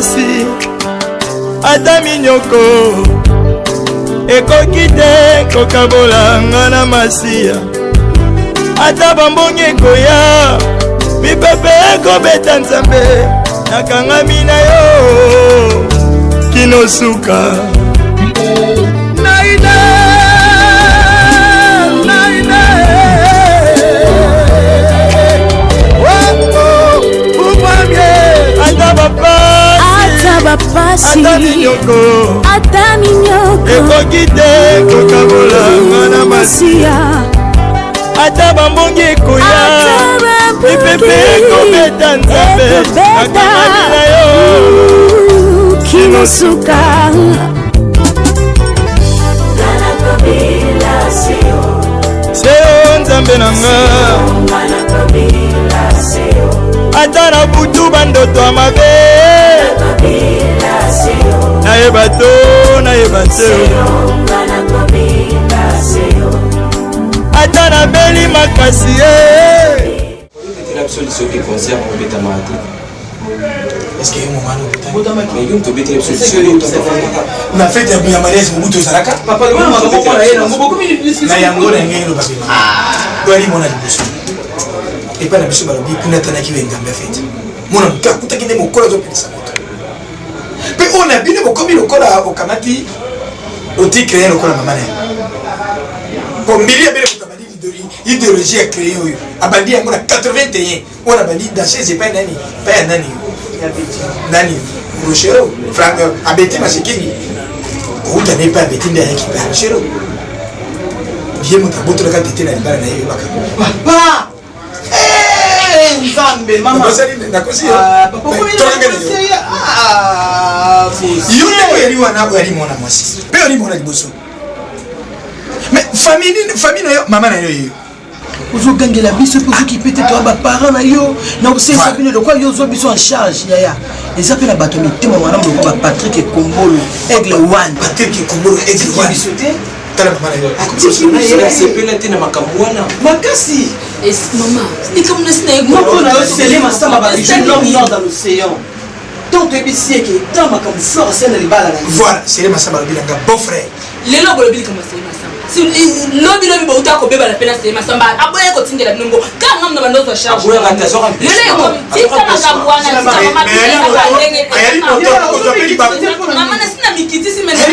pasi ata minyoko ekoki te kokabola nga na masiya ata bambongi ekoya mipepe ekobeta nzambe nakangami na yo kinosuka naina ata minyoko ekoki te kokabola nga na masiya ata bambongi ekoya mipepe ekobeta nzambe nakangami na yo kinosuka seyo nzambe na nga ata na butu bandoto ya mabe nayeba to nayeba te ata na beli makasi est-ce que mon mano mais yo to bete solution na fête ya mariage mubuto saraka papa le mama ko na yena ngoboko na yango na ngelo babi bali mona libuso et pas na biso ba bi kuna tana ki wenga mba fête mona ka kutaki ne mokola zo pesa moto pe on a bine bokomi lokola okamati oti créer lokola mama na pour mbili abele kutabadi idéologie a créé oyo abandi yango na 81 on a bandi dans chez pas nani pas nani nani Rochero Frank abeti masikingi kuta ne pas abeti ndaya ki pa Rochero bien mutaboto ka tete na libala na yo baka papa nzambe mama nakosi papa ko yo ne yeli wana ko yeli mona mwasi pe yeli mona liboso mais famille na yo mama na yo ozo gangela biso pour qui peut être ba parents na yo na aussi sabine de quoi yo zo biso en charge yaya les appels à bateau mais témoin wana mo ba Patrick et Kombolo Aigle One Patrick et Kombolo Aigle One bisoté tala mama na yo c'est penalty na makamwana makasi et maman et comme le snake moi on a aussi les masamba ba je nord dans l'océan donc tu es ici que dans ma comme fleur c'est na libala voilà c'est les masamba bilanga beau frère les logo le bil comme c'est masamba lobi bauta ko beba la pena c'est masamba aboye ko tingela binongo kanga mna bando za charge lele ko tika makabwana tika mama mama na sina mikiti si mena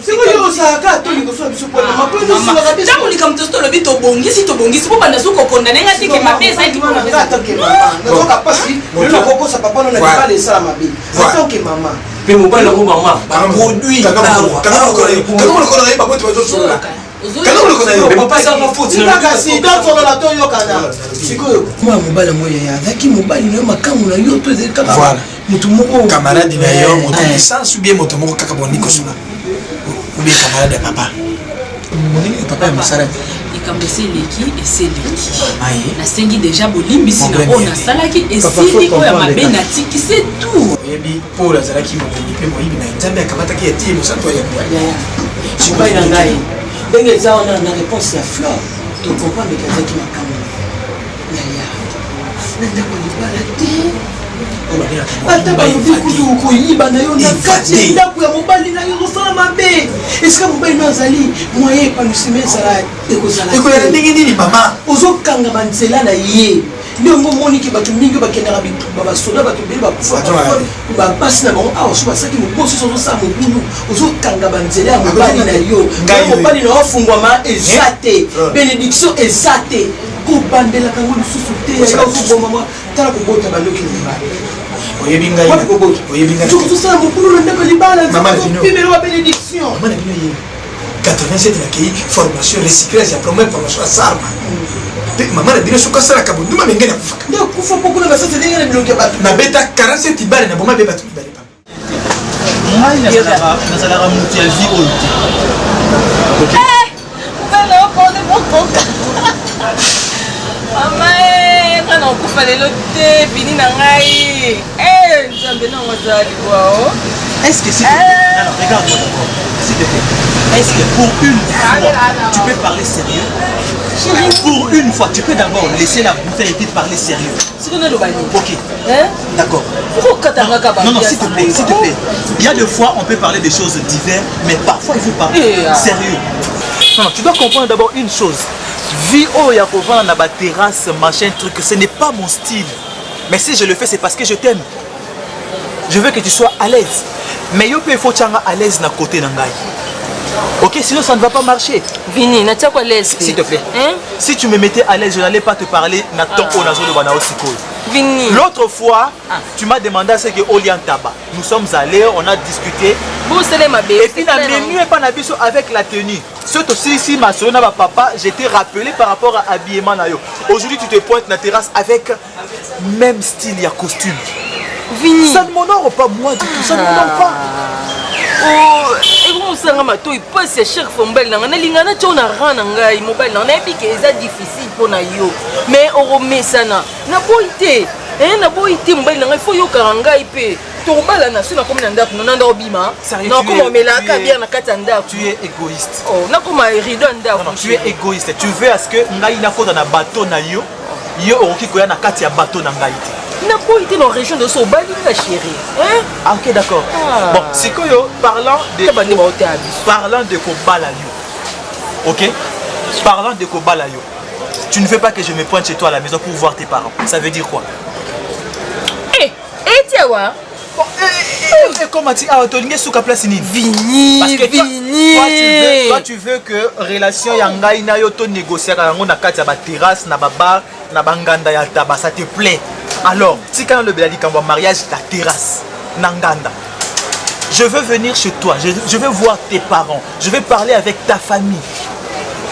siko yo saka to liko so biso pona mapona so la biso tamu likamtosto lobi to bongisi po banda suko kondane ngati ke mapesa iti ko ngata ke mama nazoka pasi lelo koko sa papa no na libale sala mabi zato ke mama pe mobile ko mama ba produit kana ko Quand on connaît, mais pas ça ma faute. C'est si dans son la to yo kana. Sikoyo. Moi mobile moya ya zaki mobile no makamu na yo to ze kaka. Voilà. Mutu moko camarade na yo moto sans ou bien moto moko kaka boniko sona. Ou bien camarade de papa. Monini papa masara. Ikambese leki et c'est leki. Na sengi déjà bolimbisi na ona salaki et c'est ko ya mabena tiki c'est tout. Yebi pour la salaki mo pe mo yibi na nzambe akamata ki eti mo santo ya. Chibai na ngai. Denge za on a une réponse à fleur. Tu comprends avec Azaki Makamou. Yaya. Nenda ko libala te. Ata ba kudu ko yiba na yo na kati ndaku ya mobali na yo sala mabe. Est-ce que mobali na zali moyen pa musime sala ekozala. Ekoya ndenge nini mama? Ozokanga banzela na ye. Ndongo moni ki batu mingi bakendaka bitu baba soda batu beli bakufa ba pasi na bango awa so basaki mobosi so sa mobulu ozokanga banzela ya mobali na yo mobali na ofungwama ezate bénédiction ezate ko bandela kango lisusu te ya ozoboma mwa tala kobota bandoki libala oyebi ngai tu so mobulu na ndako libala pimelo wa bénédiction mama na bino ye 87 na kei formation recyclage ya première formation à Sarma maman na bino soka sala kabundu ma mengena kufaka ndio kufa poko na basate ndenge na bilonge batu na beta 47 ibale na boma be batu ibale pa mai na sala mutu ya vie olte okay bana ko de bokoka mama kana kufa lelo te fini na ngai nzambe na wazali wao est-ce que c'est alors regarde-moi d'abord s'il te plaît est-ce que pour une fois tu peux parler sérieux Pour une fois, tu peux d'abord laisser la bouteille et puis parler sérieux. Ok. D'accord. Non, non, s'il te plaît, s'il te plaît. Il y a des fois, on peut parler des choses diverses, mais parfois, il faut parler sérieux. Non, non, tu dois comprendre d'abord une chose. Vie au Yakovana na ba terrasse, machin, truc, ce n'est pas mon style. Mais si je le fais, c'est parce que je t'aime. Je veux que tu sois à l'aise. Mais il faut que tu sois à l'aise na côté nangai. Ok, sinon ça ne va pas marcher. Vini, na tia quoi l'aise. S'il te plaît. Hein? Si tu me mettais à l'aise, je n'allais pas te parler na ton onazo de banao siko. Vini. L'autre fois, tu m'as demandé à ce que Olian Taba. Nous sommes allés, on a discuté. Et puis la menu est pas nabiso avec la tenue. Surtout si ma soeur n'a pas papa, j'étais rappelé par rapport à l'habillement. Aujourd'hui, tu te pointes na terrasse avec même style, il y a costume. Vini. Ça ne m'honore pas moi du tout, ça ne m'honore pas. Oh, et vous savez mato il passe cher fombel na lingana tona rana ngai mobile na epi que c'est difficile pour na yo mais on remet ça na boité na boité mobile na il faut yo karanga ipe to bala na sina comme na ndako na ndako bima na comme melaka bien na kata ndako. Tu es égoïste. Oh na comme rideau ndako. Non, tu es égoïste. Tu veux à ce que ngai na kota na bateau na yo oki koya na kati ya bateau na ngai te. Il n'a pas été dans la région de Sobali, la chérie. Hein? Ah, ok, d'accord. Bon, c'est quoi, parlant de Kobala yo. Ok? Parlant de Kobala yo. Tu ne veux pas que je me pointe chez toi à la maison pour voir tes parents. Ça veut dire quoi? Tiens, ouais. Comment tu as autorisé sous la place Vini? Vini, parce que Vini. Toi, tu veux que relation yangai na yo to négocier na kati ya ba terrasse na ba bar na banganda ya taba, ça te plaît? Alors, si quand le beladi quand mariage la terrasse nanganda. Je veux venir chez toi, je veux voir tes parents, je veux parler avec ta famille.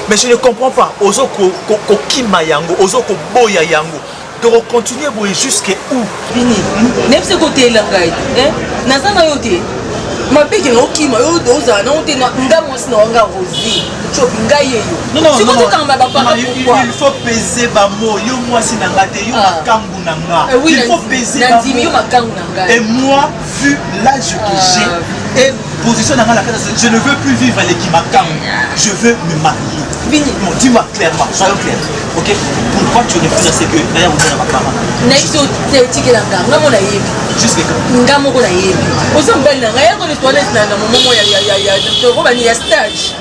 Mais je ne comprends pas. Ozo ko kima yango, ozo ko boya yango. De continuer jusqu'à où? Vini, même ce côté là, hein? Nazana yote. Ma big no kima yo doza na ote na ngamo sina wanga rosi. Chopinga yeyo. Non, non, non. Il faut peser ba mo. Yo moi si nangate yo makambu nanga. Il faut peser ba mo. Et moi, vu l'âge que j'ai et position nanga la casa, je ne veux plus vivre les kimakam. Je veux me marier. Vini. Non, dis-moi clairement, soyons clairs. Ok? Pourquoi tu refuses à ce que d'ailleurs on a ma parent? Next tiki langa, ngamo na yebi. Jusqu'à quand? Ngamo ko na yebi. Ozo mbele na ya ko les toilettes na momo ya to roba ni ya stage.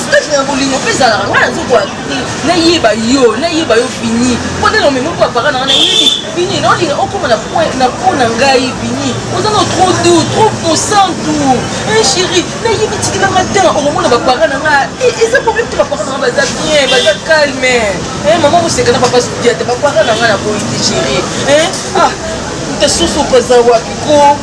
Stage na bolingo pesa la ngana zo kwa. Na yeba yo Vini. Pone no memo kwa parana na yebi. Vini no linga okoma na point na pona ngai Vini. Ozo no trop doux, trop puissant tout. Chérie, na yebi tiki langa tena omona ba parana nga. Et ça problème tu va parana ba za bien, ba za calme. Maman vous c'est que papa studia te ba parana nga na boité chérie. Ah, t'es sous pesa wapi ko.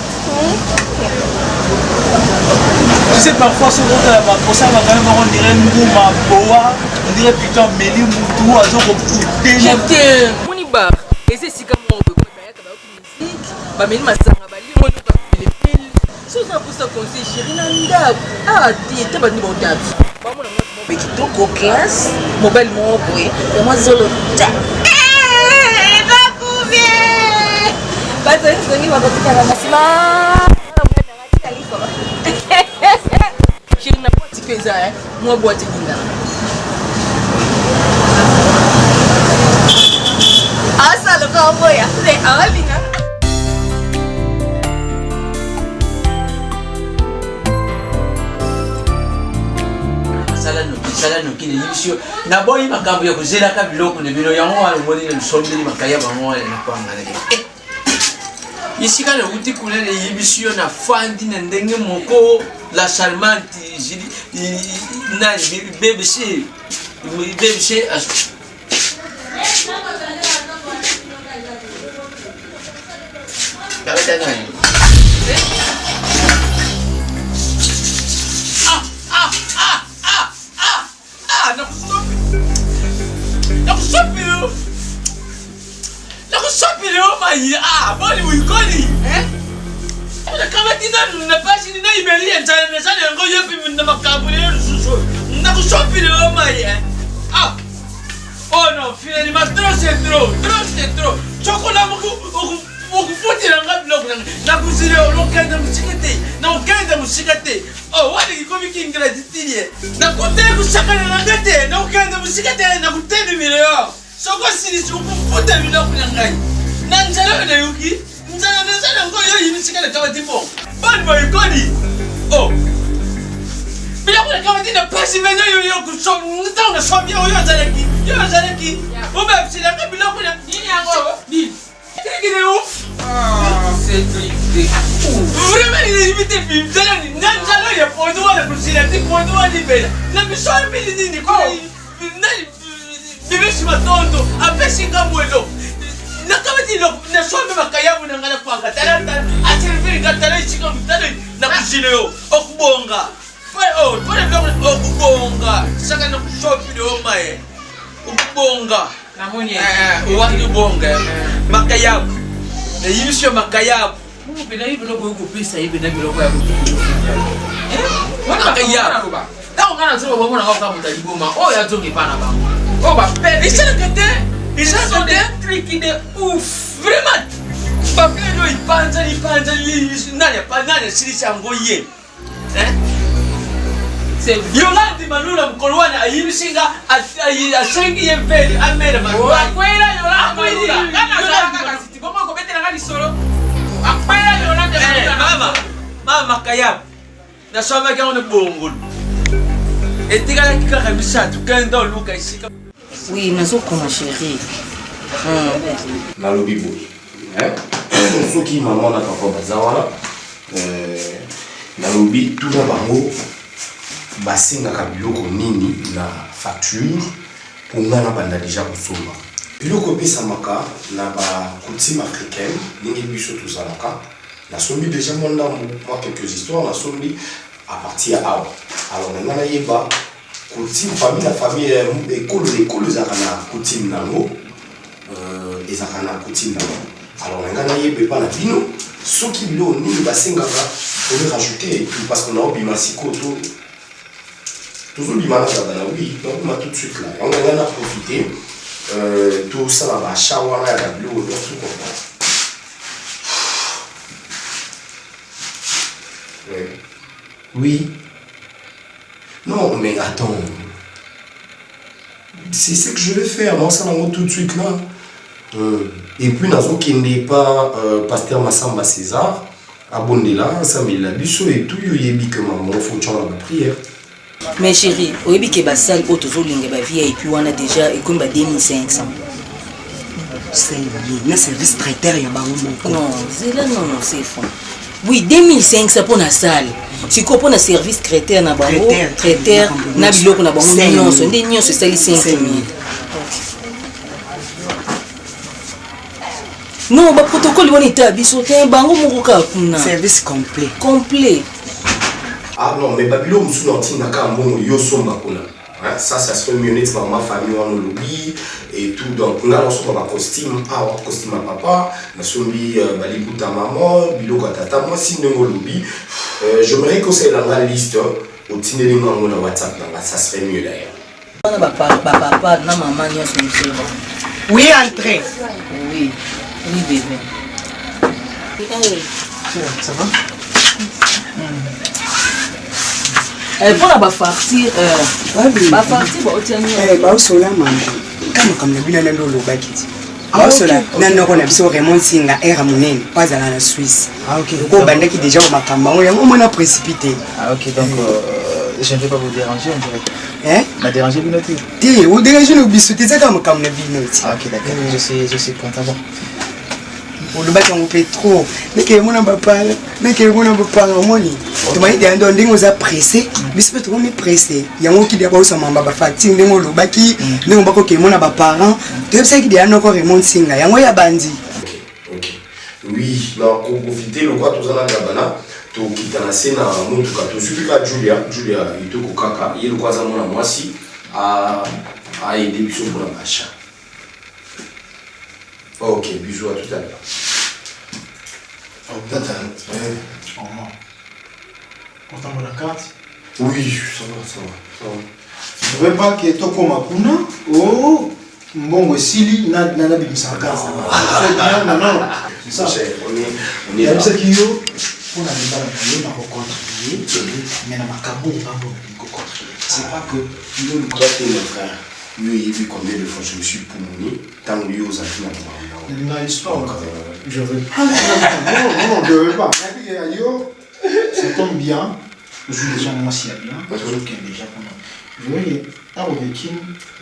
Tu sais, parfois, ce qu'on a pour ça, on dirait Mbouma, Boa, on dirait putain, Méli, Moutou, Azo, Pouté. Je t'aime. Mon ibar. Et c'est si comme on veut musique, bah, mais ma sanga, bah, lui, on va les piles. Sous un pour ça, conseil, chérie, Nanda. Ah, t'es pas de bon date. Bah, mon amour, mon petit tout cocasse, mon bel mon bruit, et moi, Zolo. Va couver. Bah, c'est ce qui va te faire la massima. Chérie n'a pas de pesa, moi boîte ninga. Ah ça le cowboy, c'est Alina. Sala no kile yisho na boy makambo ya kuzela ka biloko ne bino ya mwa ngoni ne sombeli makaya ba mwa na kwanga ne. Ici, le outil coulé les émissions na fandi na ndenge moko la charmante na BBC ah, bon, oui, Coli. Hein? On a quand même dit non, n'a pas signé une email, ça n'est encore eu, puis nous n'avons pas voulu le sous-sol. Nous n'avons pas pu le remarquer. Ah! Oh non, finalement, trop c'est trop. Chocolat, ukufutela ngabiloko nakuzile lokenda musikate na ukenda musikate oh wadi ikomi kingira ditilie nakute kusakana ngate na ukenda musikate na kuteni mileo soko silisi ukufuta biloko ngai na njalo na yuki njalo ngoyo yimusikale kama tipo bani bayikoni oh biloko kama tina pasi venyo yo kusoma ntonga sobya yo zaleki ubabsila kabiloko na nini yango ni c'est triste. Vraiment, il est limité. Il y a pour nous, la possibilité pour nous, on est belle. La mission est belle. Je vais sur ma tante. Après, c'est comme moi. Na kama tilo na shombe makayabu na ngala kwa katala atiriviri katala ichika mtalo na kushileo okubonga okubonga saka na kushopi do mae okubonga namoni watu bonga makayabu na yisho makayabu mbona hivi ndio kukupisa hivi na biloko ya kutukuza makayabu kama ngana sema mbona kwa kama ndaliboma ya tonge pana ba ba pele ils sont des trucs de ouf vraiment papelo ipanza nani silisha ngoye c'est Yolande Malula mkolwana ayibishinga ashengi yempeli amera malwa kwela Yolande Malula kana saka kasiti bomba ko betela ngali solo akwela Yolande Malula mama kayab na shoma ka on bongolo etikala kika bisatu kendo luka isika. Oui, nazo koma chérie. Na lobi boy. Soki maman na papa bazawana na lobi tout na bango basengaka biloko nini na facture pour ngana banda déjà kosomba. Biloko pesamaka na ba coutume africaine ningi biso tozalaka. Na sombi déjà moi quelques histoires na sombi à partir à awa. Alors ngana yeba coutume famille la famille école zakana coutume nango ezakana coutume nango. Alors ngana yeba pa na bino soki bilo nini basengaka pour le rajouter parce qu'on a obima sikoto toujours l'imana d'Adana, oui, donc on a tout de suite là. On a profité, tout ça là, bah, chawana, la bleu, tout comme ça. Oui. Non, mais attends. C'est ce que je vais faire, moi ça là, tout de suite là. Et puis, Nazo qui n'est pas pasteur Massamba César, abonné là, ça met la busso et tout, il y a que maman, faut que la prière. Mais chérie, au début que basal autour de la vie et puis on a déjà et comme 2500. C'est un service traiteur ya bango. Non, c'est là non c'est fond. Oui, 2500 pour la salle. Si qu'on prend un service traiteur na bango, traiteur na biloko na bango nyonso, ndé nyonso c'est 5000. Non, ba protocole on est biso te bango moko ka kuna. Service complet. Complet. Ah non, mais Babylone, nous sommes en bon yosomba kuna. Ça serait mieux net ma famille en lobby et tout. Donc, on a lancé un costume à papa, nous sommes balibouta maman, biloko tata, moi si nous lobby. J'aimerais que c'est la liste au tinéli maman na WhatsApp, ça serait mieux d'ailleurs. Papa, na maman nyonso monsieur. Oui, entrez. Oui, oui bébé. Ça va? Pour la partir, baosola mama kama kamna bina nando lobakiti baosola nando kona biso Raymond Singa era munene pazala na Suisse. Ah ok. Ko bandaki déjà au makamba on yango mona précipité. Ah ok donc je ne vais pas vous déranger on dirait. Hein? M'a dérangé binoté. Ti o déranger no biso te zaka makamna binoti. Ah ok d'accord. Je suis content bon. On le bat on fait trop. Mais que mon papa, mais que mon papa moni. Tu m'as dit ando ndingo za pressé, biso to me pressé. Yango ki dia ba usama ba facture ndingo lo baki, ndingo bako ke mona ba parents, tu sais ki dia noko Raymond Singa. Yango ya bandi. OK. Oui, non, pour profiter le quoi tous en gabana, to kitana sena mutuka to supika Julia itoko kaka, yelo kwa za mona mwasi a aider biso pour la achat. Ok, bisous à tout à l'heure. Oh, tata, on t'envoie la carte? Oui, ça va. Je ne veux pas que tu comme Akuna. Oh, Mbongo Sili na bibisaka. Non. C'est ça. On est là. C'est qui yo on a des balles na contribuer mais na makabo ngabo na contribuer. C'est pas que nous nous battre mon frère. Lui, il vu combien de fois je me suis puni tant lui aux affaires. Une histoire. Je veux pas. Non, je veux pas. Ça tombe bien. Je joue déjà moi si bien. Je joue déjà pendant. Je vais à Robekin,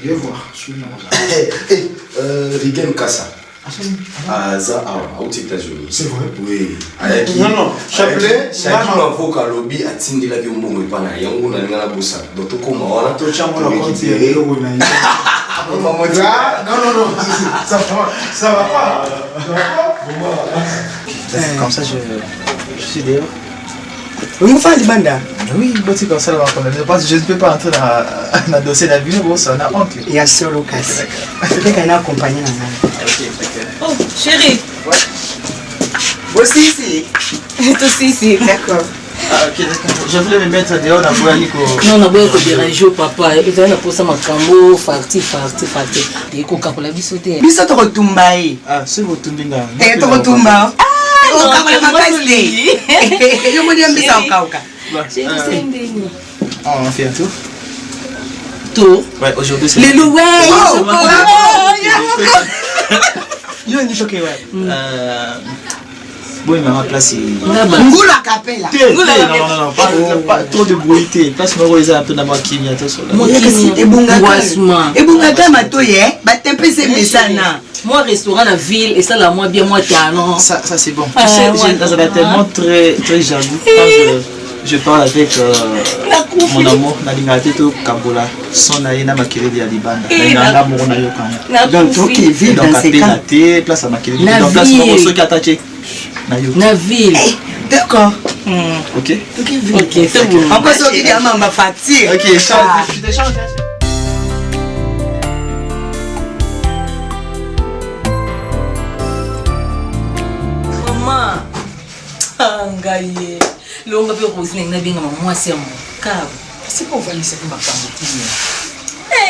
je vais voir sur le Rigen Kassa. Aux États-Unis. C'est vrai? Oui. Non. Chapelet, chaque avocat lobby a tindi la bio mbongo epana yango na ngala bossa. Donc comment wana to chamo la compte et le wona. Non. Ça va pas. Comme ça je suis dehors. On va faire banda. Oui, c'est comme ça je ne peux pas entrer dans le dossier de la vidéo, ça n'a honte. Il y a solo casse. Peut-être qu'elle a accompagné la main. Oh, chérie. Ouais. Aussi ici. Aussi ici, d'accord. Ah, ok, d'accord. Je voulais me mettre dehors dans le Nico. Non, on a besoin de déranger au papa. Il va pour ça, ma cambo, farti. Il est coca pour la bisoter. Bisoter retumba. Ah, c'est votre tumbinga. Eh, tu retumba. Oh, comme la macasse. Je me dis un bisou kauka. On fait un tour. Tour? Ouais, aujourd'hui c'est. Les loués. Yo, ni choqué, ouais. Bon, il m'a placé. Ngoula Capella. Non, pas trop de bruit. Place moi, ils ont un peu dans ma kimia. Moi, restaurant la ville, et ça, la moi bien, moi, non. Ça, c'est bon. Tu sais, j'ai tellement très jaloux quand je parle avec mon amour, Nalingate to Kabola, son aïna Makiredi à Libanda. Nalinganga Morona Yokan. Donc, toi qui vis dans ces cas. Place à Makiredi. Donc, place moi, ceux qui attaquent. La ville. D'accord. Ok. Ok, c'est bon. On peut sortir de ma fatigue. Ok, je te change. Maman. Angaye. Longa pe rosine na benga maman c'est mon cave. C'est pas valise que ma femme.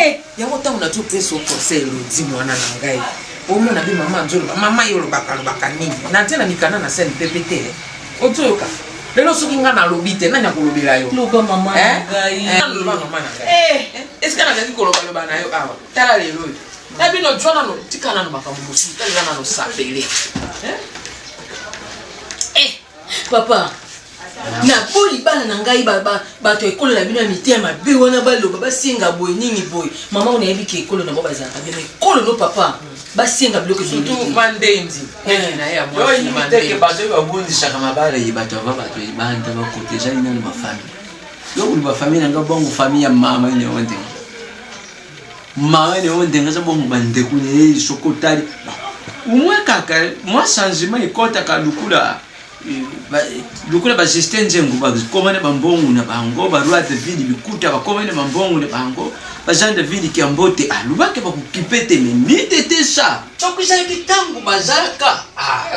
Eh, ya wota on a tout fait son conseil le dit moi na ngai. Au moins na bi maman nzolo maman yo lobaka nini. Na tena mikana na scène PPT. Otoyoka. Lelo soki nga na lobite nani akolobela yo. Loba maman ngai. Loba maman ngai. Est-ce que na zali koloba na yo awa? Tala lelo. Na bi no jona no tikana no makambo musu. Tala na no sapele. Papa. Na poli bana na ngai bato ekolo na bino ya mitema be wana baloba basinga boy nini boy mama ona yebi ke ekolo na bo bazaka be ekolo no papa basinga biloko surtout mandendi na ya moi yo imite ke bato babundi shaka mabala yi bato bato ibanda ba protéger ina na famille yo uli ba famille nga bongo famille ya mama ne wonde nga bongo bande kune sokotali umwe kaka moi changement ikota ka lukula lukula ba gestion njengo ba komane bambongo na bango ba roi de ville bikuta ba komane bambongo na bango ba gens de ville ki ambote alubake ba kukipete ni tete ça tokisa kitangu bazaka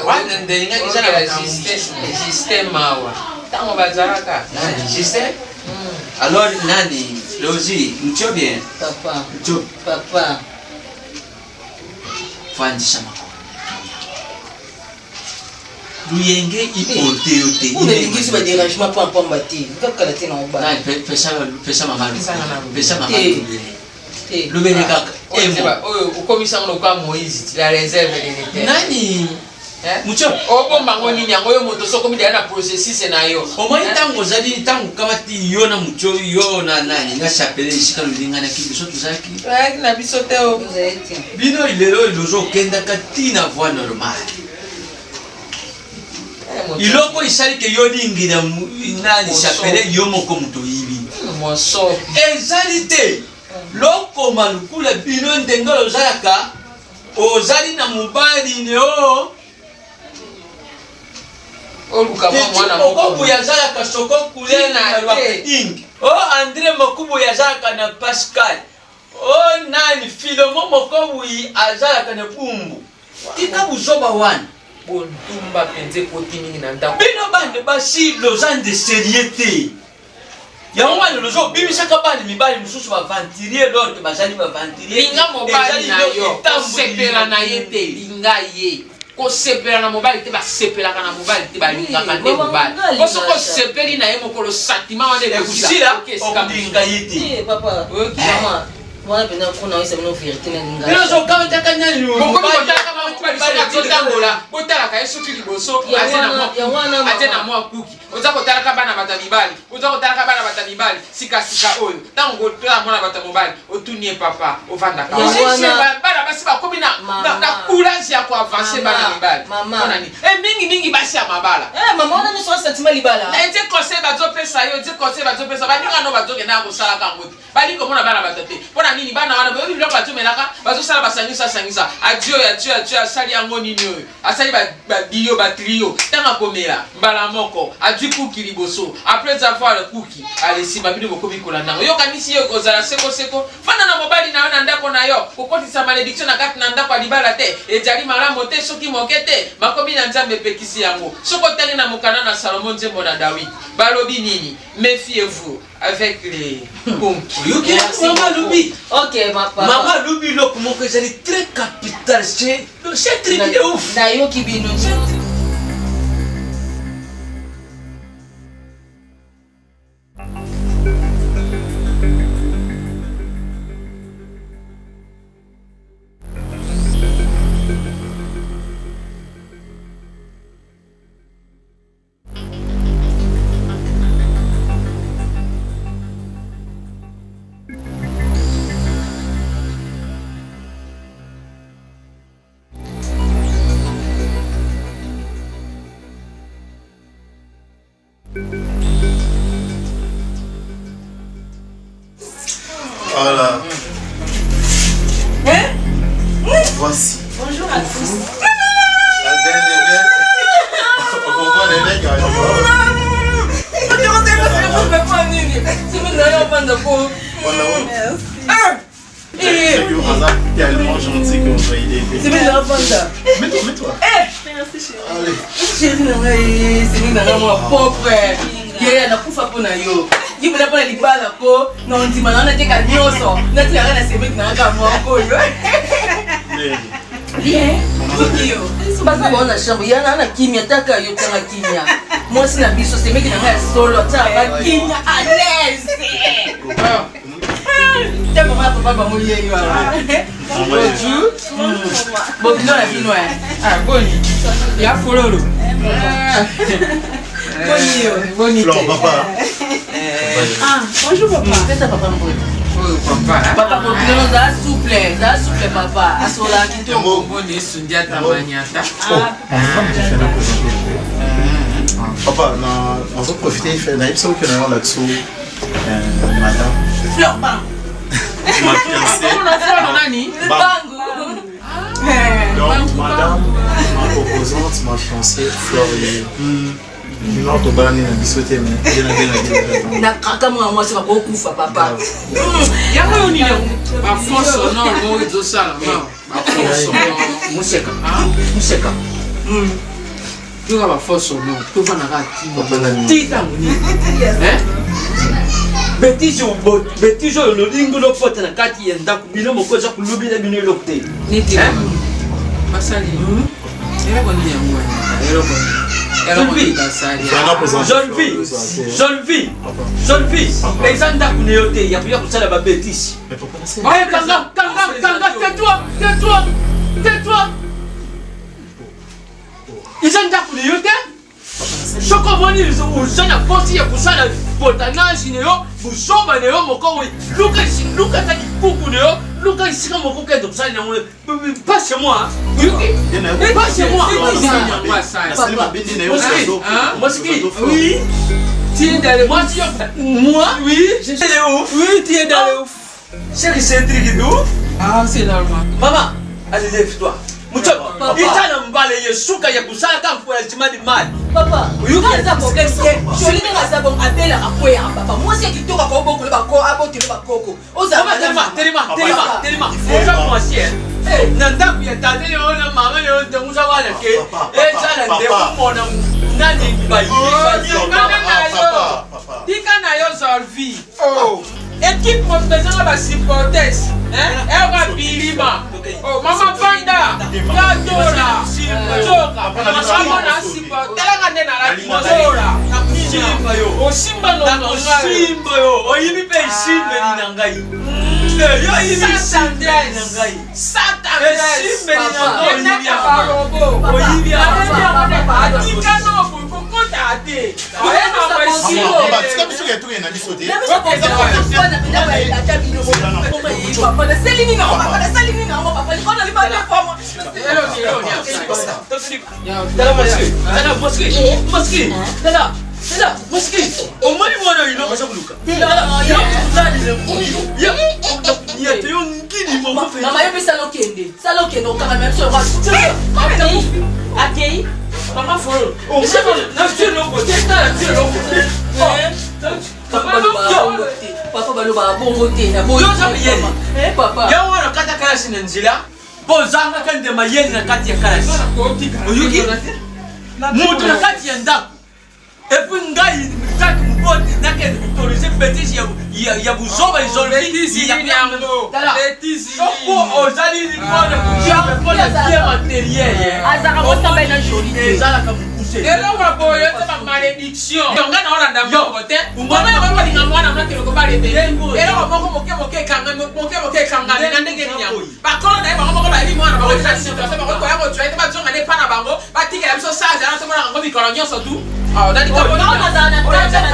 wana ndenga kisana la système mawa tango bazaka na système alors nani lozi mcho bien papa fandisha Luyenge ipote on a dit que dérangement pas bâti kaka la tena oba na pesa mama le bébé kaka ukomisa ngono kwa Moïse la réserve de l'éternel nani mucho obomba ngoni nyango yo moto soko mi na processus na yo omoi tango zali tango kama ti yo na mucho yo na nani na chapelle shika lulinga na kibiso tuzaki na bisote o bino ilelo ilozo kenda katina voix normale iloko isali ke yolingi na nani chapelle yo moko muto yibi moso ezali te loko malukula bino ndengolo zalaka ozali na mobali ne o oluka mwana moko ya zalaka soko kule na marketing o André Mokubu ya zalaka na Pascal o nani Philomo Mokubu azalaka na Bumbu tika buzoba wana bontumba penze koti mingi na ndako bino bande basi lozan de seriété yango wana lozo bimisaka bana mibali mosusu baventurier lorke bazali baventurier linga mobali na yo kosepela na ye te linga ye kosepela na mobali te basepelaka na mobali te balingaka nde mobali poso kosepeli na ye mokolo satima wana ekusila olinga ye te papa Moi, je vais vous faire une non, je nini bana wana boyo biloko batumelaka bazosala basangisa adio asali yango nini oyo asali badio batrio tanga komela mbala moko adwi kuki liboso après avoir le kuki alesima bino bokomi kolanda yo kanisi yo kozala seko fana na mobali na yo na ndako na yo kokotisa malédiction na kati na ndako alibala te ejali malamu te soki moke te makomi na nzambe pekisi yango soko tali na mokana na Salomon nzembo na David balobi nini méfiez-vous avec les conquis. Maman Loubi. Ok, ma papa. Maman Loubi, le comment que j'ai très capital, c'est truc de ouf. D'ailleurs, qui vient nous dire. Voilà. Hein? Voici. Bonjour à tous. La belle. On comprend les mecs. Tellement gentil qu'on va y aider. C'est bien la bande. Mets-toi. Merci chérie. Allez. Chérie, c'est une nana propre. Yeye anakufa pona yo. Yibu na pona libala ko na ndima na nateka nyoso. Nati yanga na sebeki na nga moko yo. Bien. Yo. Basa bona shambo yana na kimya taka yo tanga kimya. Moi sina biso sebeki na nga solo tanga kimya à l'aise. T'as papa ba mo yeye yo. Bonjour. Bonjour la bino. Ah boni. Ya fololo. Bonito. Papa. Ah, bonjour papa. Qu'est-ce que papa me dit? Oh papa. Papa continue da souple papa. Asola kitoko. Boni sundiata maniata. Papa, on va profiter, faire une épisode que nous avons là-dessous. Madame. Fleur bang. Ma fiancée. On a fait nani? Bango. Donc, madame, ma proposante, ma fiancée, Fleur. Non, tu vas aller bisouter, mais Na kaka moi c'est pas kufa papa. Yango ni ba force non mo izo sala non. Ba force non museka. Ah, museka. Tu vas ba force non. Tu vas na kati. Tita muni. Betijo lolingo lo fota na kati yenda kubino mokoza kulubi na bino lokte. Niti. Basali. Era boni yango. Era boni. Jeune fille, les gens d'Akuneote, il y a plusieurs pour ça la bêtise. Ouais, Kanga, tais-toi. Ils ont d'Akuneote. Je comprends les gens à forcer pour ça la potanage, vous sommes néo, mon corps, Lucas a dit beaucoup néo. Lucas ici comme mon coquin, donc ça, pas chez moi. Pas chez moi. Moi, oui. Tu es dans le moi, oui. Je suis dans le ouf. Oui, tu es dans le ouf. Chérie, c'est un truc de ouf. Ah, c'est normal. Maman, allez, lève-toi. Itana mbale yesuka ya kusala kama kwa jimadi mali. Papa, ukaza problème c'est joli na sabon abela akoya papa. Moi c'est kitoka ko boko ba ko abote ba koko. Oza telema. Oza moi chien. Nanda ku ya tate yo na mama yo ndanguza wala ke. Sala ndeko mona nani ba yi. Papa. tika na yo Zolvi. Oh. Équipe professionnelle va supporter. Hein? Elle va bilima. Oh, Maman Vanda. Yadora. Joka. Maman na supporter. Tela ngane na la Yadora. Simba yo. O Simba no no. Simba yo. O yimi pe Simba ni nangai. Yo yimi Simba ni nangai. Satan. Simba ni nangai. O yimi ya. Tika no pour contater. Maman follow. Oh, c'est le côté. Papa baloba bongo te na boyo papa ya wana kata kala sinenzila bozanga kande mayeni na kati ya kala oyuki mutu na kati ya ndako epi ngai mtaki mbote nake autoriser bêtise ya buzoba izolvi ya yango bêtise soko ozali ni pona bien matériel azaka mosamba na joli ezala ka elo wa boyo te ba malédiction yonga na ona ndambo kote ngoma yo ko dinga mwana mate ko ba rebele elo wa moko moke kanga na ndenge ni yango ba kono na ba moko ba li mwana ba ko tsa sita ba ko ya ko tsa te ba zonga ne pana bango ba tika biso sa za na to mona ngo bi kono nyonso tu ah dadi ka bo na za na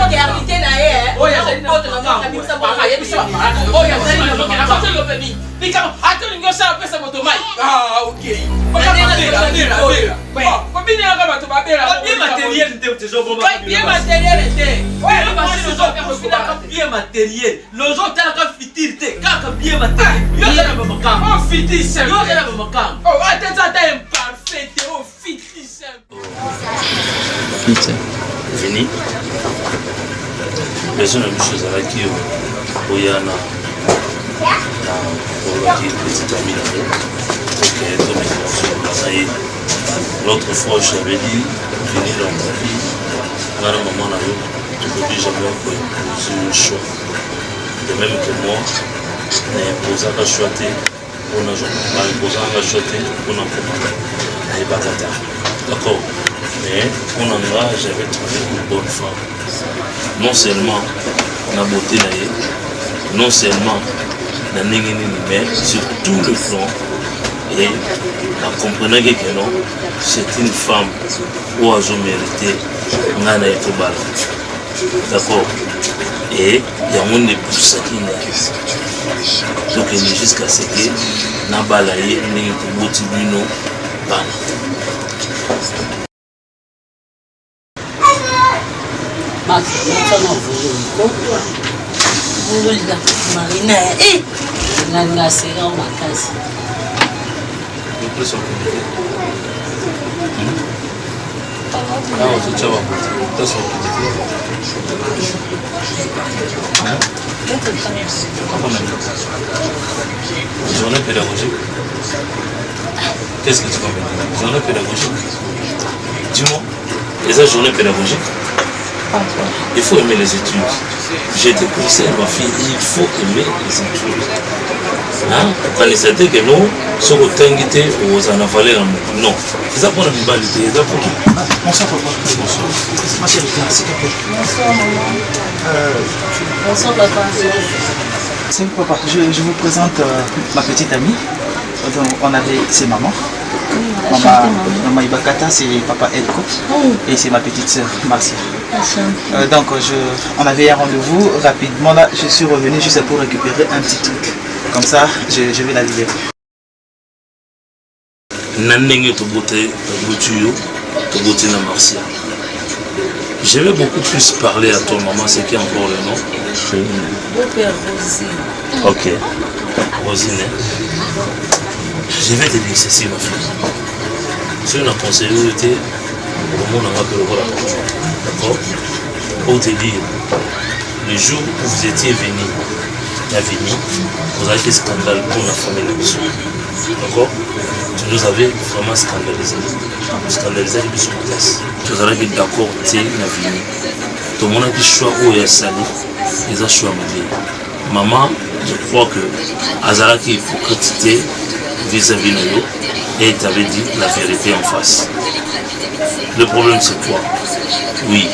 maternité na ye o ya ko to na ka bisa ba ya bisa ba o ya za ni na ko to lo pe ni bika atoni ngo sa pesa moto mai ah okay ba ka bela ko bi ni nga ba to ba bela bien matériel de tezobo ba bien matériel de ouais ba si zo ka bien matériel lozo tala ka fitilité ka bien matériel yo za ba makam oh fitil simple yo za ba makam oh atenta ta imparfait oh fitil simple Pizza Vini besoin de choses avec qui oyana na olaki petite amie là ok comme ça y est l'autre fois je t'avais dit Vini dans ta vie on a un moment là où tu peux déjà bien poser un choix de même que moi n'imposer un choix on a imposé un choix on a commandé pas d'accord. Mais on en a, j'avais trouvé une bonne femme. Non seulement on a beauté d'ailleurs, non seulement on a mais sur tout le plan. Et en comprenant que non, c'est une femme où elle a mérité, on a été balle. D'accord. Et il y a un époux qui est donc il est jusqu'à ce que n'a balayé, n'est pas beauté d'une eau. Marina nanga sera makasi Journée pédagogique. Qu'est-ce que tu comprends? Journée pédagogique. Dis-moi, les journées pédagogiques. Il faut aimer les études. J'ai te conseille ma fille, il faut aimer les études. Quand il s'était que nous, ce que tu as invité aux en avalés, non. C'est ça pour la vivalité, c'est ça pour qui? Bonsoir papa. Bonsoir. Ma chérie, s'il te plaît. Bonsoir maman. Bonsoir papa. C'est papa, je vous présente ma petite amie. Donc, on avait ses mamans. Maman Ibakata, c'est papa Edko. Et c'est ma petite sœur, Marcia. Donc, on avait un rendez-vous rapidement. Là, je suis revenu juste pour récupérer un petit truc. Comme ça, je vais la libérer. Je vais beaucoup plus parler à ton maman, c'est qui encore le nom? Beau-père Rosine. Ok. Rosine. Je vais te dire ceci, ma fille. Si on a conseillé, au monde on va le voir. D'accord? Pour te dire, le jour où vous étiez venu, vous avez fait scandale pour la famille de Bissou. D'accord? Tu nous avais vraiment scandalisé. Scandalisé avec Bissou. Tu nous avais dit d'accord, tu es venu. tout le monde a dit choix où il y a salé, ils ont choix maman, je crois que Azaraki hypocrite vis-à-vis de nous et t'avait dit la vérité en face. Le problème c'est quoi? Oui,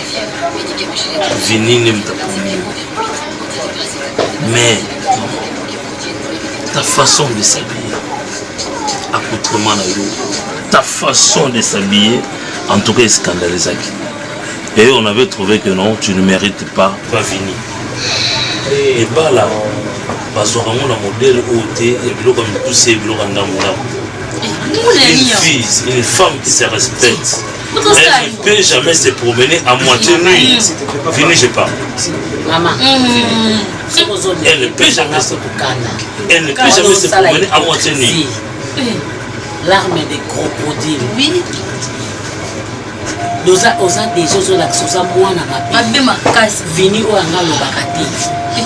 Vini n'aime ta première. Mais ta façon de s'habiller, accoutrement ta façon de s'habiller, en tout cas est scandalisée. Et on avait trouvé que non, tu ne mérites pas Vini. Et bah là, bazoramo la modèle OT et bilo comme tous ces bilo une femme qui se respecte. Elle ne peut jamais se promener à moitié nuit. Fini, je parle. Maman. Elle ne peut jamais se promener à moitié nuit. L'arme des crocodiles. Oui. Nous avons des choses là qui sont moins à ma Vini ou à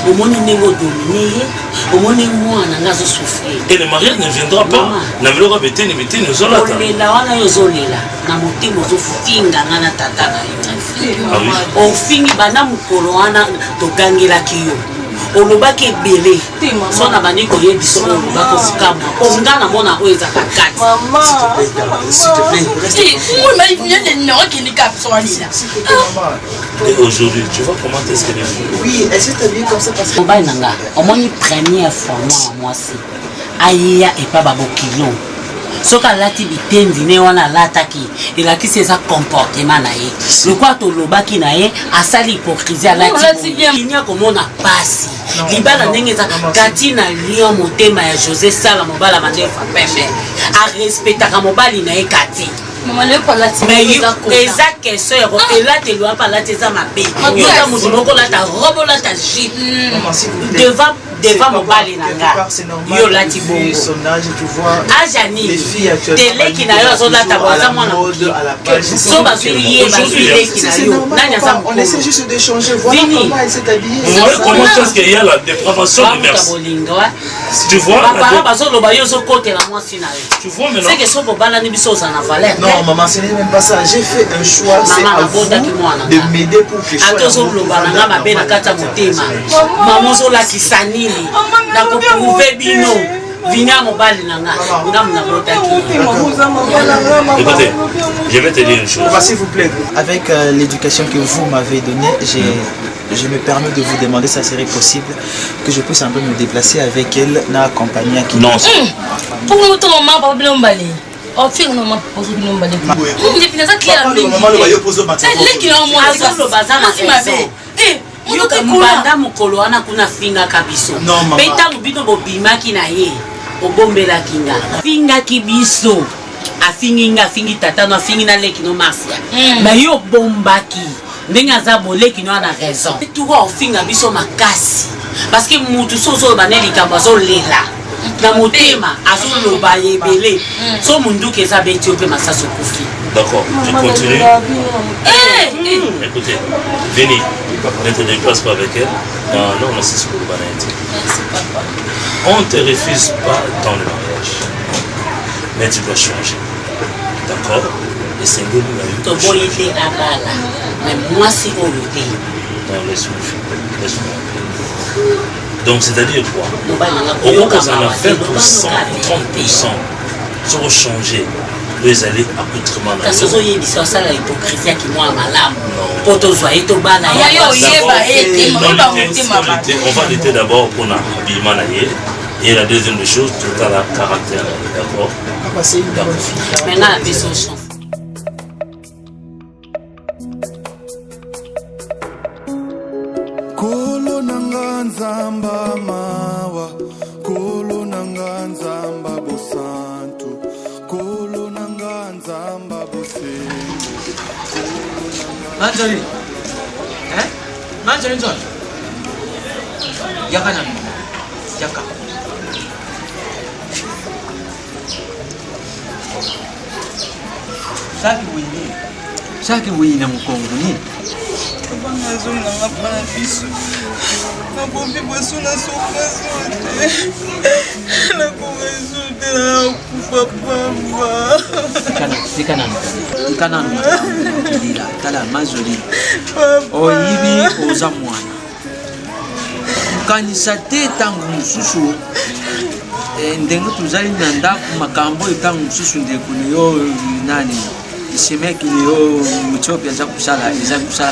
au monde n'est pas dominé, au monde n'est moins à souffrir. Et le mariage ne viendra pas. N'a pas bêté ni bêté nous allons attendre. Les là on a yosolé là. Na moté mozo finga ngana tata na yo. On fingi bana mukolo ana to gangela kiyo. Olobaki belé. So na bani ko yebi so olobako sikama. Ongana mona oeza kakati. Maman, s'il te plaît. Moi mais il vient de non qui ni cap so ali là. Et aujourd'hui, tu vois comment est-ce qu'elle est venue? Oui, elle s'est habillée comme ça parce que au moins une première fois moi aussi. Aïe et pas babokilon. Soka lati bitendi ne wana lataki elaki c'est ça comportement na ye le quoi to lobaki na ye asali hypocrisie lati inya komona pasi libala ndenge za katina lion motema ya José Sala mobala mandefa pembe a respectaka mobali na ye kati maman le pas lati eza question et là te loi pas lati za mabe yo ta mutu moko lata robo lata jip devant mobali nanga yo lati bongo ajani tele ki na yo so lata baza mwana so ba fili tele ki na yo nani asa on essaie juste d'échanger voir comment elle s'est habillée. Comment est-ce qu'il y a la dépravation de mœurs? Tu vois tu vois maintenant non maman ce n'est même pas ça, j'ai fait un choix, c'est à vous de m'aider pour que je sois Écoutez, je vais te dire une chose. S'il vous plaît, avec l'éducation que vous m'avez donnée, je me permets de vous demander si ça serait possible que je puisse un peu me déplacer avec elle, l'accompagner. Non. Pourquoi ton maman pas bien emballé? Oh, fille, maman pose bien emballé. Je finis ça clair. Maman le voyait poser au matin. Elle qui est en moi. Yo mbanda mukolo wana kuna finga kabiso. Peta mubito bobimaki na ye. Obombela kinga. Finga kibiso. Afinginga fingi tatano afingi na leki no mafia. Na yo bombaki. Ndenga za boleki no na raison. Tu vois ofinga biso makasi. Parce que mutu sozo baneli kambazo lela. Na motema azolo ba yebele. So mundu keza beti ope masaso kufi. D'accord, tu continues. Écoutez, Vini, ne te déplace pas avec elle. Non, c'est ce que vous allez dire. Merci, papa. On ne te refuse pas dans le mariage. Mais tu dois changer. D'accord? Et c'est nous la vie. Mais moi, c'est au lutter. Non, laisse-moi. Donc, c'est-à-dire quoi? Au moins, on en a 20%, 30%. Tu vas changer. Les allées accoutrement. On va l'été d'abord pour l'habillement et la deuxième des choses, tout à la caractère. D'accord? Maintenant, la personne change. Manjari, Manjari John. Yaka nani? Yaka. Saki wini na mkongo ni. Banga zona ngapana biso. Na bombi bweso na soka sote. Na ko resulte na tala mazoli oyibi oza mwana kanisa te ntango mosusu ndenge tozali na ndako makambo oyo ntango mosusu ndeko na yo nani semekili yo mutiopi aza kusala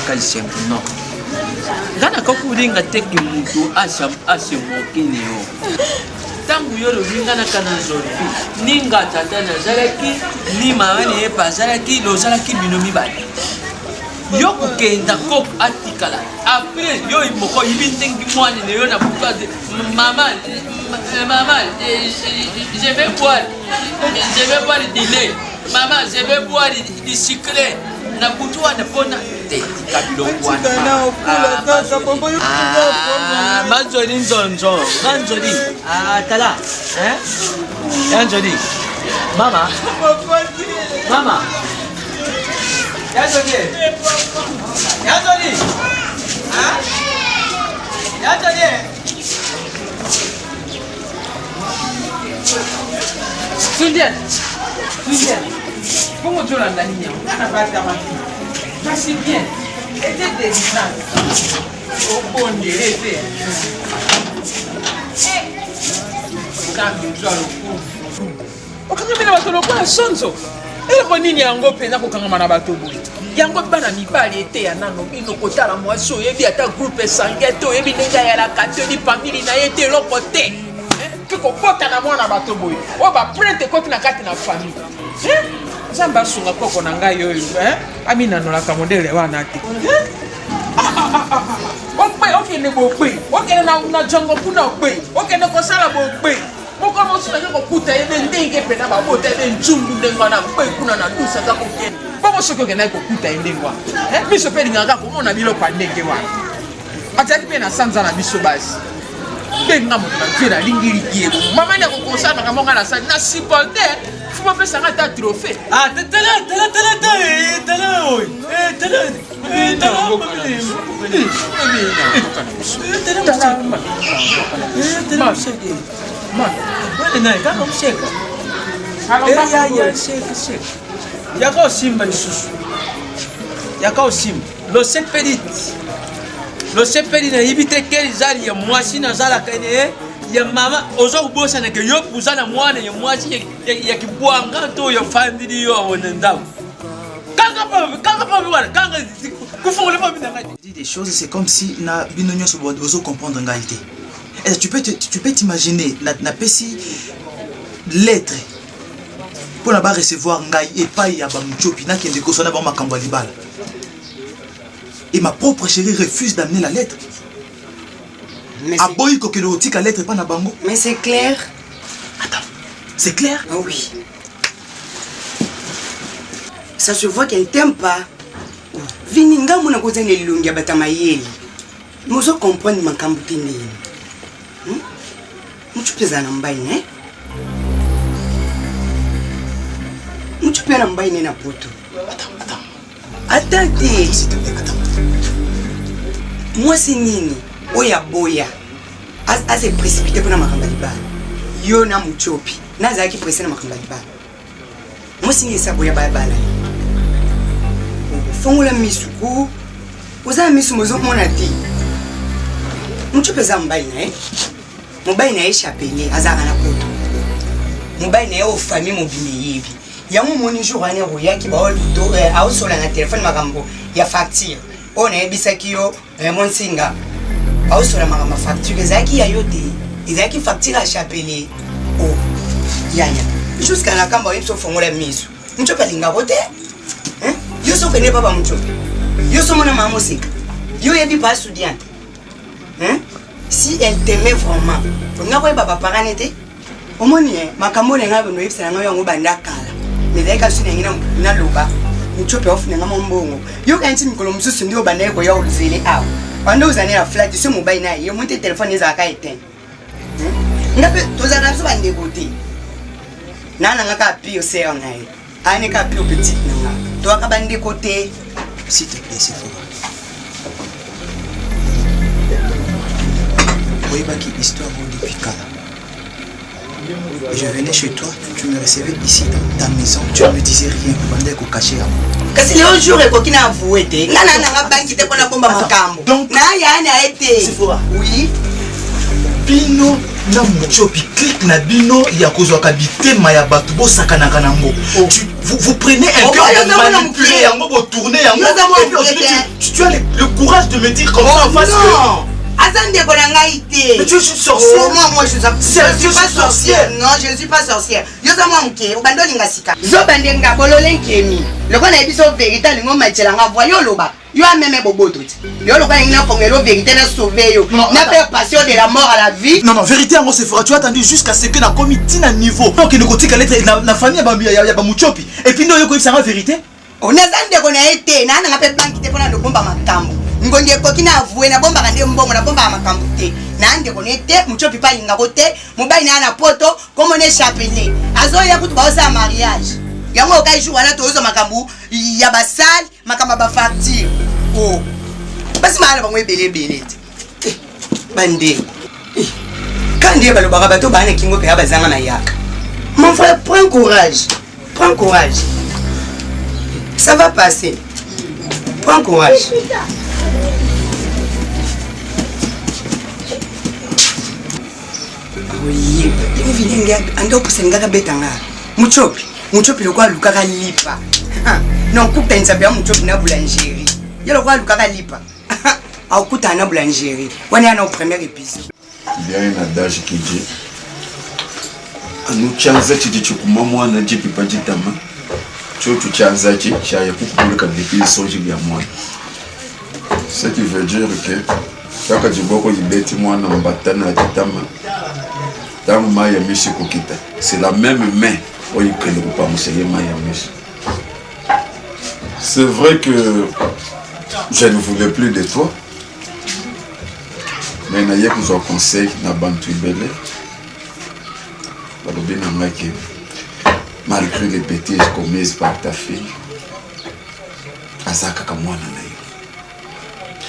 kazi simple non nga nakakulinga teke mutu asemokili yo ntango yo lobi nga nakana zolfi ninga tata nazalaki ni mama na ye pa azalaki lozalaki bino mibale yo kokenda koko atikala apres yo moko yibi ndengi mwana na yo na bukade mama je vais boire du lait maman je vais boire du sucre na butu wana pona te kabilo wana mazoli nzonzo manzoli tala yanzoli mama yanzoli Sundian. Comment tu l'as gagné? On n'a pas garanti. Ça c'est bien. Et t'es délicat. Au bon de l'effet. Quand tu as le coup. Quand tu as le coup, à sonso. Et le nini yango pena ko kanga mana bato boy. Yango bana mibali ete ya nano bino kotala mwaso yebi ata groupe sangeto yebi nenga ya la catholique famille na yete lokote. Kiko kota na mwana bato boy. O ba prente koti na kati na famille. Zamba sunga koko na ngai yoyo, Amina no la kamodele wana ati. Okay ne bo pe. Okay na jongo kuna pe. Okay ne ko sala bo pe. Moko mo sina ko kuta ebe ndenge pe na ba bota ebe njungu ndenga na pe kuna na dusa ka ko ken. Bomo soko ke na ko kuta ndengwa. Biso pe linga ko mo na bilo pa ndenge wa. Ataki pe na sanza na biso basi. Benga mo na tira lingiri kiebo. Mama nya ko konsana ka monga na sa na supporter. Faut pas faire un trophée. Ah, t'es là. Ya mama ozo kubosa na ke yo puzana mwana ya mwachi ya kibwanga to ya family yo wonenda kanga pa wala kanga kufunga le mama na des choses c'est comme si na binonyo so bozo comprendre ngalité. Et tu peux t'imaginer na pesi lettre pour na ba recevoir ngai et pas ya ba mchopi na kende ko sona ba makambo libala. Et ma propre chérie refuse d'amener la lettre. Mais c'est clair. Attends, c'est clair? Ah oui. Ça se voit qu'elle t'aime pas. Vininga mona koza ne lungia batamayeli. Mozo comprendre makambo tindi. Mutu pesa na mbaine, hein? Mutu pesa na mbaine na poto. Attends. S'il te plaît, attends. Moi c'est nini? Oya boya ase précipité pour na makamba libala yo na muchopi naza ki pressé na makamba libala moi singi sa boya bala fongola misuku oza misu mozo mona ti muchopi za mbayi na échappé azaka na poto mbayi na o famille mobile yibi ya mo moni jour ane royaki ba oluto a sola na téléphone makambo ya facture on ebisaki yo mon singa au sur la facture ezaki ya yote ezaki facture à chapelet oh yaya jusqu'à la kamba yipso fongola miso mchope linga bote yo so kene papa mchope yo so mona mama sika yo yebi pas studiante si elle t'aimait vraiment nga ko baba paranete omoni makambo lenga bino yipsa nga yango banda kala nezaka sune ngina na loba mchope ofuna nga mbongo yo kanti mikolo mususu ndio banda ko ya oluzele awo Quand vous allez à la flat, c'est mon bain, il y a mon téléphone, il y a un éteint. Il y a tous les dégoûtés. Nana n'a pas pu au séant. Anne n'a pu au petit. Toi, tu as des côtés. S'il te plaît, c'est fort. Vous voyez pas qui histoire depuis quand? Je venais chez toi, tu me recevais ici dans ta maison, tu ne me disais rien, tu bandais qu'on cachait à moi. Kasi leo jour et kokina avoué te. Ngana na banki te kona bomba makambo. Donc na ya na été. Sephora. Oui. Bino na muchopi clip na bino ya kozwa kabité maya batu bo sakana kanambo. Vous prenez un cœur de manipuler yango bo tourner yango. Tu as le courage de me dire comme ça en face que Azande Bonangaïté. Mais tu es une sorcière. Moi je suis pas sorcière. Non, je ne suis pas sorcière. Yo za moi mke, obando lingasika. Zo bandenga bolole nkemi. Loko na biso vérité lingo matela nga voyons loba. Yo a même boboto. Yo loko na kongelo vérité na sauver yo. Na faire passion de la mort à la vie. Non, vérité en Sephora, tu as attendu jusqu'à ce que na comité na niveau. Donc il ne côté qu'elle est la famille ya ba muchopi. Et puis non yo ko ça vérité. On a zande ko na été na nga pe banki te pona ndobomba makambo. Ngonje kokina avoué na bomba kande mbongo na bomba makambo te na ande konete muchopi pa linga kote mubai na na poto comme on est chapelé azo ya kutu ba osa mariage yango ka jour wana tozo makambo ya basal makamba ba facture oh basi mala ba mwebele belete bande kande ba lo ba bato ba na kingo pe abazanga na yaka mon frère prends courage ça va passer prends courage. Oui, il vient ando kusenga betanga. Muchopi le kwa lukaka lipa. Non coupe pensa bien muchopi na boulangerie. Il le kwa lukaka lipa. Au kuta na boulangerie. On est au premier épisode. Il y a un adage qui dit anu chanza chiji chukuma mwana jipi pajitama. Tu chanza chi chaya kukubulika depuis soji ya mwana. Ce qui veut dire que kaka jiboko yibeti mwana mbatana atitama. C'est la même main où il prend le repas. C'est vrai que je ne voulais plus de toi. Mais il y a un conseil na bantu belé. Malgré les bêtises commises par ta fille,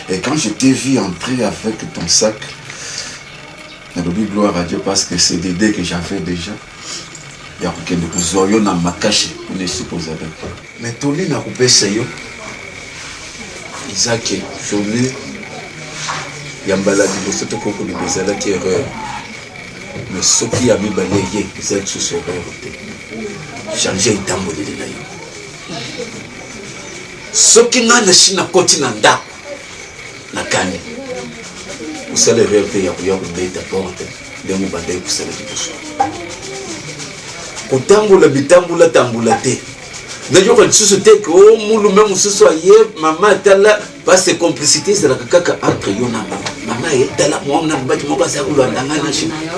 et quand je t'ai vu entrer avec ton sac, gloire à Dieu parce que c'est des idées que j'avais déjà. Il y a quelqu'un de Zoyo na makashi on est supposé avec. Mais Toli n'a coupé sayo. Isaac journée Yambala di bosoto koko ni bezala qui erreur. Mais ce qui a mis balayé c'est sous ce erreur. Changer itambo de la yo. Ce qui n'a le china continenda na kani. Vous allez rêver à vous ta porte de mon bandé pour cela du pousson. Kutambula bitambula tambulate. N'ayons pas de société que au moulou même ce soit hier, maman tala parce que complicité c'est la caca entre yona maman est tala moi on a battu mon gars ça ou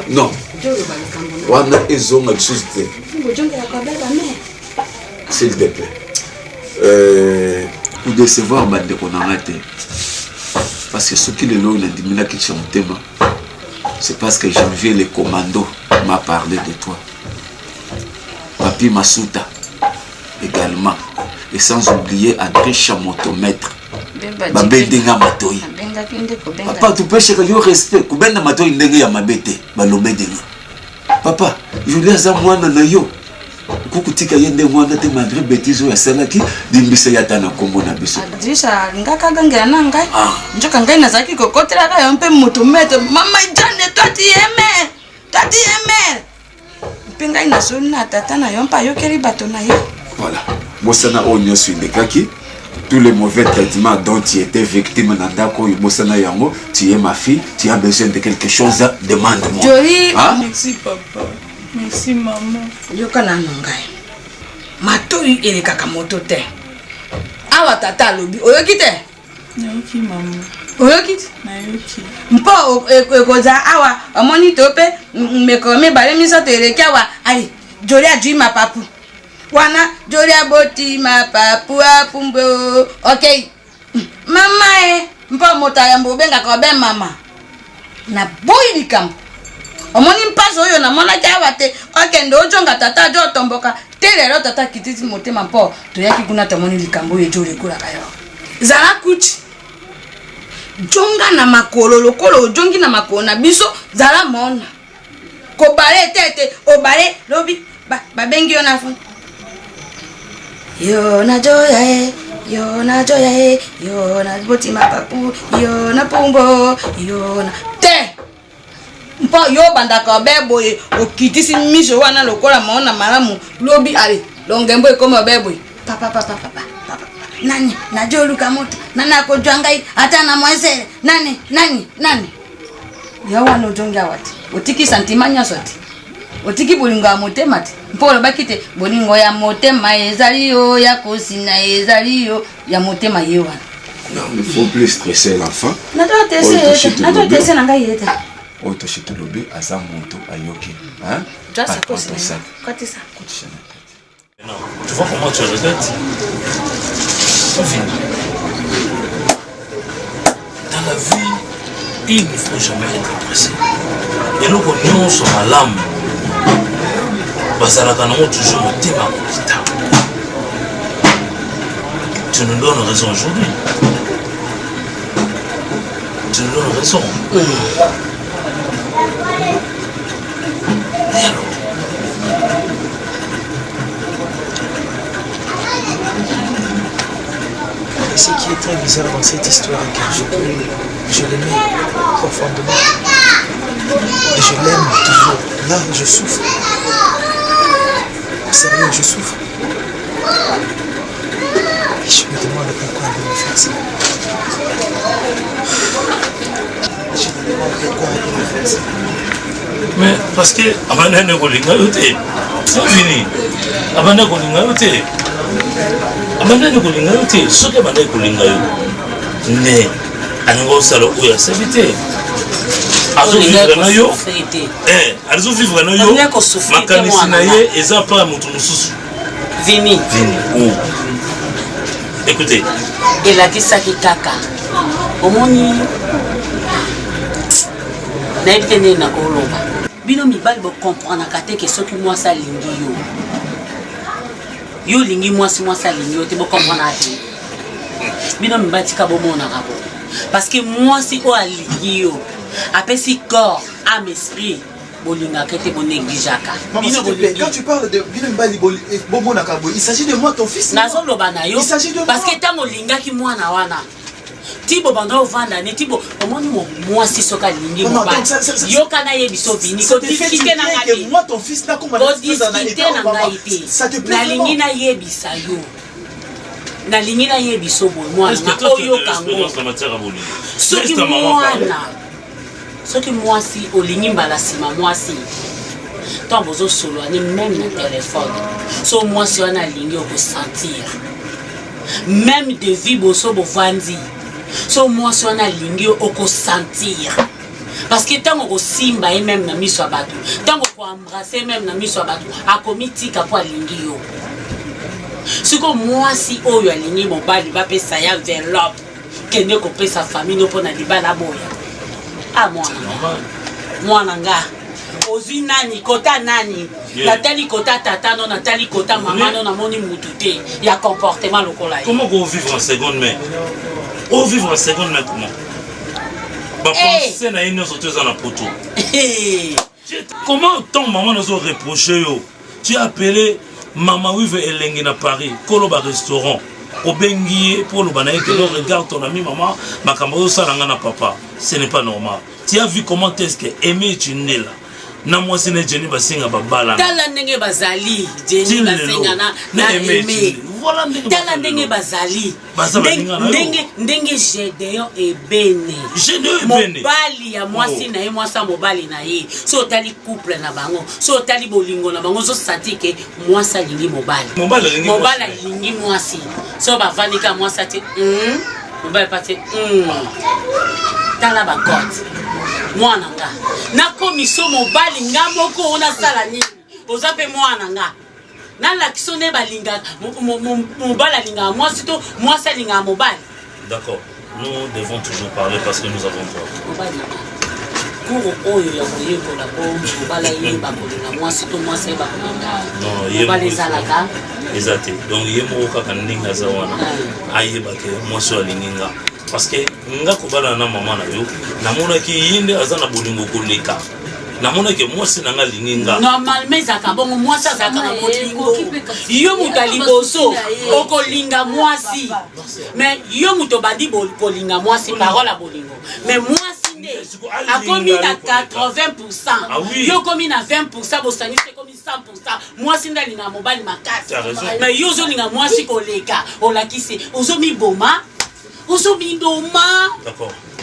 non. On a besoin de société. S'il te plaît. Pour décevoir bande qu'on a raté. Parce que ce qui est là, il a dit c'est parce que Janvier, les commandos, m'a parlé de toi. Papi Masuta, également. Et sans oublier André Chamotomètre. Babendenga Matoyi. Papa, tu peux chercher le respect. Kubenda Matoyi ndenge ya mabete. Balobendenga. Papa, je voulais avoir moi nanayo. Kukutika yende mwana te malgré bêtise ya salaki dimbisa ya tana kombo na biso. Adrisha ngaka gangela na ngai. Njoka ngai nazaki kokotela ka yo mpe mutu mete mama jane tati eme. Pinga ina soni na tata na yo mpa yo keri bato na yo. Voilà. Mosana onyo swindekaki tous les mauvais traitements dont tu étais victime nandako mosana yango, tu es ma fille, tu as besoin de quelque chose, demande-moi. Jolie, merci papa. Merci maman. Yoka na nongai. Matoi ele kakamoto te. Awa tata lobi. Oyoki te? Nayoki maman. Oyoki? Nayoki. Mpo ekoza awa amoni tope mekome bale miso teleki awa. Allez, Jolie a dû ma papu. Wana Jolie a boti ma papu apumbo. OK. Mama mpo mota yambo benga ko ben mama. Na boy likambo. Omoni mpazo oyo na mona jawa te okende ojonga tata jo tomboka telero tata kititi motema mpo toyaki kuna tomoni likambo ye jo lekula kayo zala kuti jonga na makolo lokolo jongi na makolo na biso zala mona kobale tete obale lobi babengi yo na fu yo na joya yo na joya yo na botima papu yo na pumbo yo na te mpo yo bandaka beboye okitisi miso wana lokola maona malamu lobi ale longembo ekoma beboye papa nani najua luka moto nani akojwa ngai hata na mwezere nani yawa no jonga wati otiki santimanya soti otiki bolingo ya motema te mpo lobaki te bolingo ya motema ezali yo ya kosina ezali yo ya motema ye wana. Non, il faut plus stresser l'enfant. Nato tese na ngai yeta Oto shitolobe aza moto ayoki hein ça côté ça non tu vois comment tu regrettes dans la vie il ne faut jamais être pressé et nous connaissons sur l'âme bazalaka nango toujours motema kokita tu nous donnes raison aujourd'hui tu nous donnes raison Et ce qui est très bizarre dans cette histoire est que je l'aimais profondément. Et je l'aime toujours. Là, je souffre. Sérieux, je souffre. Et je me demande pourquoi elle veut me faire ça. Je me demande pourquoi elle veut me faire ça. Mais parce que abandonne kolinga yote c'est fini abandonne kolinga yote abandonne kolinga yote soki abandonne kolinga yo ne aningo salo oya savité azo vivre na yo azo vivre na yo makanisi na ye eza pa mutu mususu vini écoutez elakisaki kaka omoni nayebi nde nakoloba bino mibali bocomprendaka te ke soki mwasi alingi yo olingi mwasi alingi yo te bocomprendaka te bino mibali tika bomonaka bo parce que mwasi oyo alingi yo apesi corps âme esprit bolingaka te bonégligeaka. Quand tu parles de bino mibali bomonaka bo il s'agit de moi ton fils nazoloba na yo parce que ntango olingaki mwana wana tibo banda ovanda ne tibo omoni mwasi soka lingi mobali yoka na yebiso vini ko discuter na ngai moi ton fils na comment discuter na ngai te na lingi na yebisa yo na lingi na yebiso bo mwana oyo kango soki mwasi olingi mbala sima mwasi tant bozo solo ani même na téléphone so mwasi wana lingi okosentir même de vie boso bovandi so moi so na lingi oko sentir parce que tant on simba et même na miso abatu tant on embrasser même na miso abatu akomitika po lingi yo siko moi si oyo alingi mobali ba pesa ya enveloppe kende ko pesa famille no pona libala boya ah mwana nga ozi nani kota nani natali kota tata no natali kota mama no na moni mututé ya comportement lokola comment go vivre en seconde main au vivre en seconde main comment bah penser na une sauteuse en poto comment ton maman nous a reproché yo tu as appelé maman Wive Elengi na Paris koloba restaurant au bengi pour le banaï que regarde ton ami maman makambo salanga na papa ce n'est pas normal tu as vu comment est-ce que aimer tu n'es là na mwasi ne Jenny basinga babala tala ndenge bazali Jenny basinga na aimé voilà tala ndenge bazali ndenge Gédéon ebene mobali ya mwasi na ye mwasa mobali na ye so tali couple na bango so tali bolingo na bango so satike mwasa lingi mobali lingi mwasi so bavanika mwasa te mobali pate tala bakote mwana nga nakomi so mobali nga moko ona sala nini oza pe mwana nga nalakisa ne balinga mobali alinga mwasi to mwasi alinga mobali. D'accord, nous devons toujours parler parce que nous avons droit. Kuro oyo ya koyekola po mobali yeba kolinga mwasi to mwasi yeba kolinga mobali ezalaka ezate donc ye moko kaka ndenge aza wana ayeba ke mwasi alinginga parce que nga kobala na mama na yo namonaki yinde aza na bolingo koleka namona ke mwasi nanga linginga normalement ezaka bongo mwasi azalaka na molingo yo moto aliboso okolinga mwasi mais yo moto badi kolinga mwasi parole ya bolingo mais mwasi nde akomi na 80%, yo komi na 20%, bosanisi komi 100%, mwasi nde alinga mobali makasi mais yo ozolinga mwasi koleka olakisi ozomiboma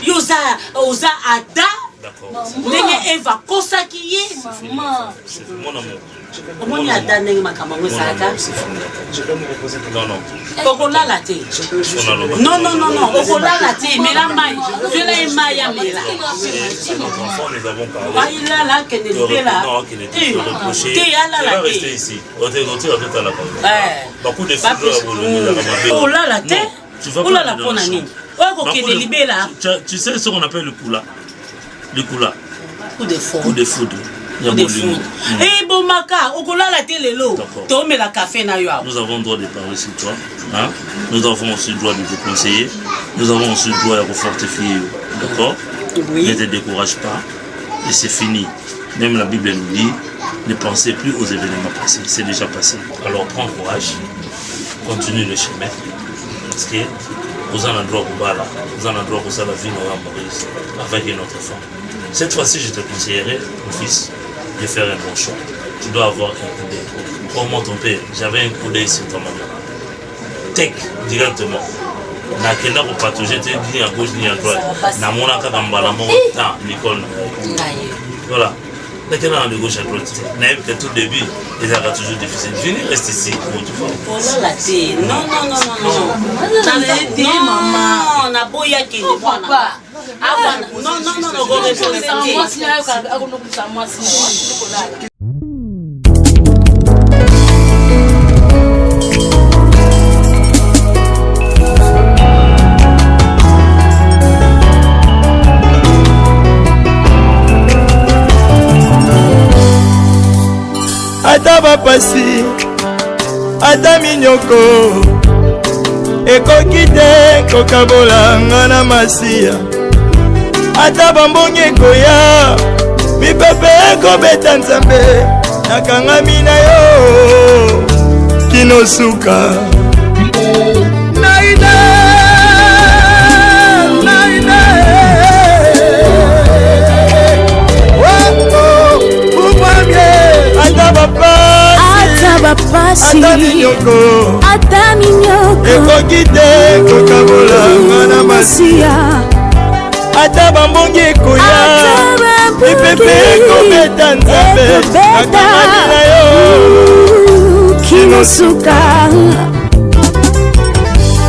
yo oza ada ndenge eva kosaki ye omoni ada ndenge makambo yango esalaka okolala te non okolala te mela mai zwela ye mai ya mela ayilala akende libela te alala te olala te olala mpona nini oyo kokende libela. Tu sais ce qu'on appelle le kula. Le kula. Coup de foudre. Coup de foudre. Eh bon maka, okolala te lelo. Tome la café na yo. Nous avons le droit de parler sur toi. Hein? Nous avons aussi le droit de te conseiller. Nous avons aussi le droit de fortifier. D'accord? Oui. Ne te décourage pas. Et c'est fini. Même la Bible nous dit, ne pensez plus aux événements passés. C'est déjà passé. Alors prends courage. Continue le chemin. Parce que vous en avez droit au bala, vous en avez droit pour ça la vie à Maurice avec une autre femme. Cette fois-ci, je te conseillerais, mon fils, de faire un bon choix. Tu dois avoir un coup d'œil. Pour moi, ton père, j'avais un coup d'œil sur ta maman. Tech, directement. Na kenda ko patauger te ni à gauche ni à droite. Na mona ka kambala mo ta l'école. Voilà. Na kenda de gauche à droite. Na que tout début, ils avaient toujours difficile. Venez rester ici pour tu vois. Oh là là, non. T'avais dit maman, na boya ki ni bwana. Ah non, go répondre ça moi si na ka ko ça moi si. Ata bapasi ata minyoko ekoki te kokabola nga na masiya ata bambongi ekoya mipepe ekobeta nzambe nakangami na yo kinosuka naina ata minyoko ekoki te kokabola nga na masiya ata bambongi ekoya mipepe ekobeta nzambe nakangami na yo kinosuka